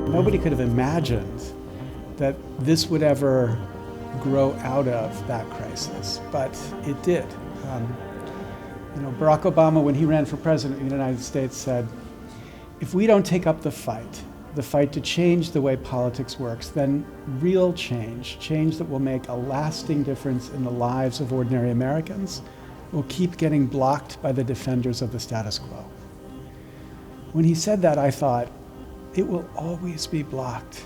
Nobody could have imagined that this would ever grow out of that crisis, but it did. Barack Obama, when he ran for president of the United States, said, if we don't take up the fight to change the way politics works, then real change that will make a lasting difference in the lives of ordinary Americans, will keep getting blocked by the defenders of the status quo. When he said that, I thought, it will always be blocked.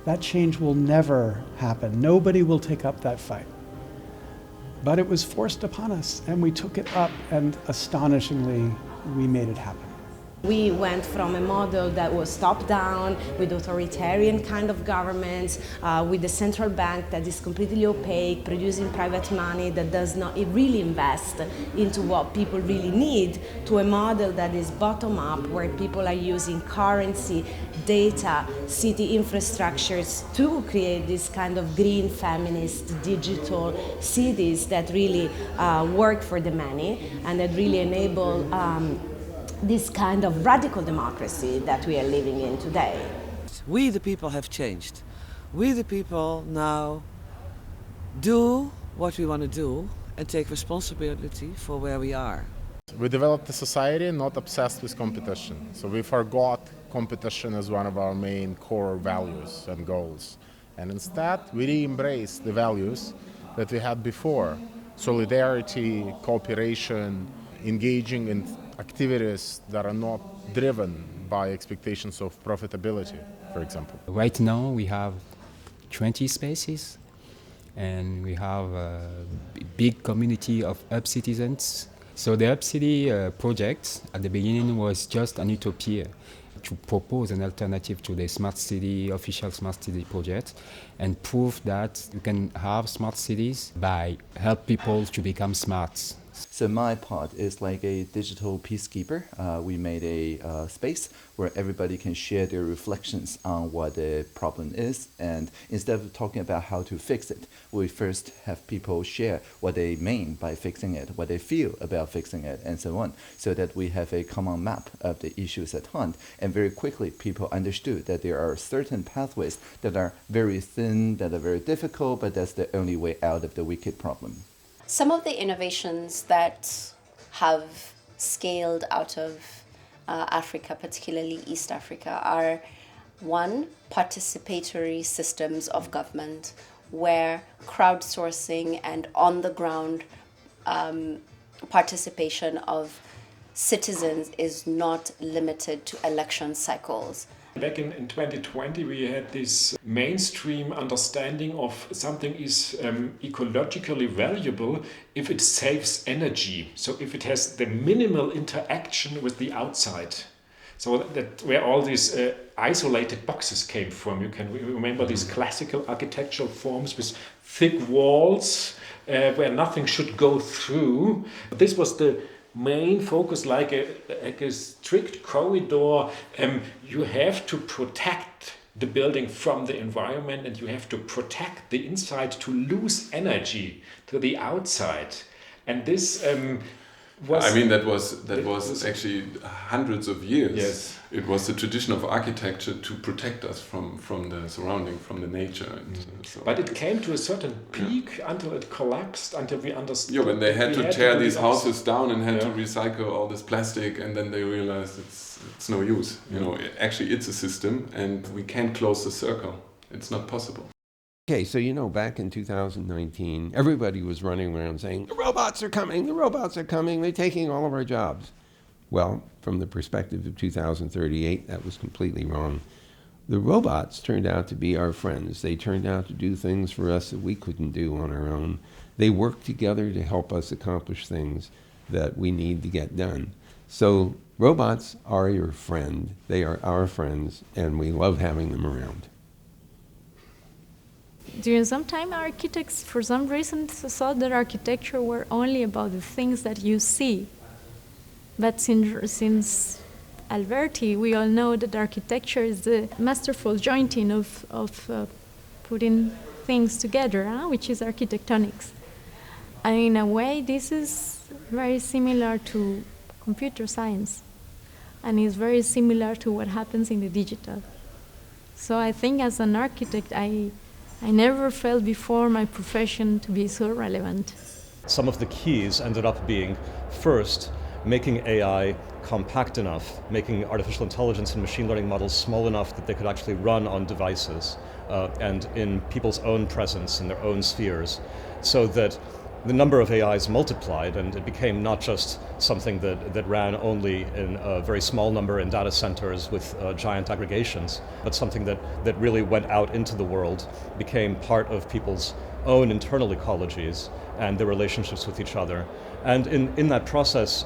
That change will never happen. Nobody will take up that fight. But it was forced upon us, and we took it up, and astonishingly, we made it happen. We went from a model that was top-down, with authoritarian kind of governments, with the central bank that is completely opaque, producing private money that does not really invest into what people really need, to a model that is bottom-up, where people are using currency, data, city infrastructures to create this kind of green, feminist, digital cities that really work for the many and that really enable this kind of radical democracy that we are living in today. We the people have changed. We the people now do what we want to do and take responsibility for where we are. We developed a society not obsessed with competition. So we forgot competition as one of our main core values and goals. And instead, we re-embrace the values that we had before. Solidarity, cooperation, engaging in activities that are not driven by expectations of profitability, for example. Right now we have 20 spaces and we have a big community of Hub citizens. So the Hub City project at the beginning was just an utopia to propose an alternative to the smart city, official smart city project, and prove that you can have smart cities by help people to become smart. So my part is like a digital peacekeeper. We made a space where everybody can share their reflections on what the problem is. And instead of talking about how to fix it, we first have people share what they mean by fixing it, what they feel about fixing it, and so on, so that we have a common map of the issues at hand. And very quickly, people understood that there are certain pathways that are very thin, that are very difficult, but that's the only way out of the wicked problem. Some of the innovations that have scaled out of Africa, particularly East Africa, are one, participatory systems of government where crowdsourcing and on-the-ground participation of citizens is not limited to election cycles. Back in 2020, we had this mainstream understanding of something is ecologically valuable if it saves energy. So if it has the minimal interaction with the outside. So that where all these isolated boxes came from. You can remember these classical architectural forms with thick walls where nothing should go through. This was the main focus, like a strict corridor. You have to protect the building from the environment, and you have to protect the inside to lose energy to the outside. And this was... I mean, that was actually hundreds of years. Yes. It was the tradition of architecture to protect us from the surrounding, from the nature. And, so but it came to a certain peak until it collapsed, until we understood. Yeah, when they had to tear these houses down and had to Yeah. recycle all this plastic, and then they realized it's no use. You know, actually it's a system, and we can't close the circle. It's not possible. Okay, so back in 2019, everybody was running around saying, the robots are coming, they're taking all of our jobs. Well, from the perspective of 2038, that was completely wrong. The robots turned out to be our friends. They turned out to do things for us that we couldn't do on our own. They work together to help us accomplish things that we need to get done. So robots are your friend. They are our friends, and we love having them around. During some time, architects, for some reason, thought that architecture were only about the things that you see. But since Alberti, we all know that architecture is the masterful jointing of putting things together, which is architectonics. And in a way, this is very similar to computer science, and is very similar to what happens in the digital. So I think as an architect, I never felt before my profession to be so relevant. Some of the keys ended up being, first, making AI compact enough, making artificial intelligence and machine learning models small enough that they could actually run on devices and in people's own presence, in their own spheres, so that the number of AIs multiplied, and it became not just something that ran only in a very small number in data centers with giant aggregations, but something that really went out into the world, became part of people's own internal ecologies and their relationships with each other. And in that process,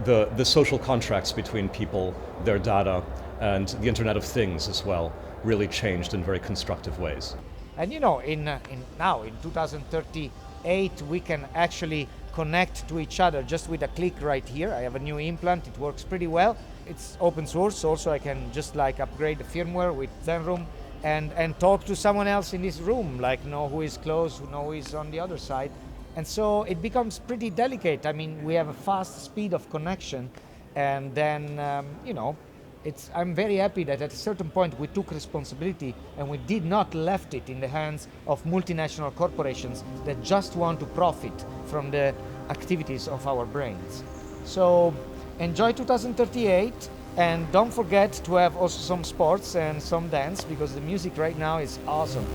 the social contracts between people, their data, and the Internet of Things as well really changed in very constructive ways. And now in 2038, we can actually connect to each other just with a click right here. I have a new implant, it works pretty well. It's open source, also I can just upgrade the firmware with Zenroom and talk to someone else in this room, know who is close, know who is on the other side. And so it becomes pretty delicate. I mean, we have a fast speed of connection, and then, I'm very happy that at a certain point we took responsibility and we did not left it in the hands of multinational corporations that just want to profit from the activities of our brains. So enjoy 2038, and don't forget to have also some sports and some dance, because the music right now is awesome.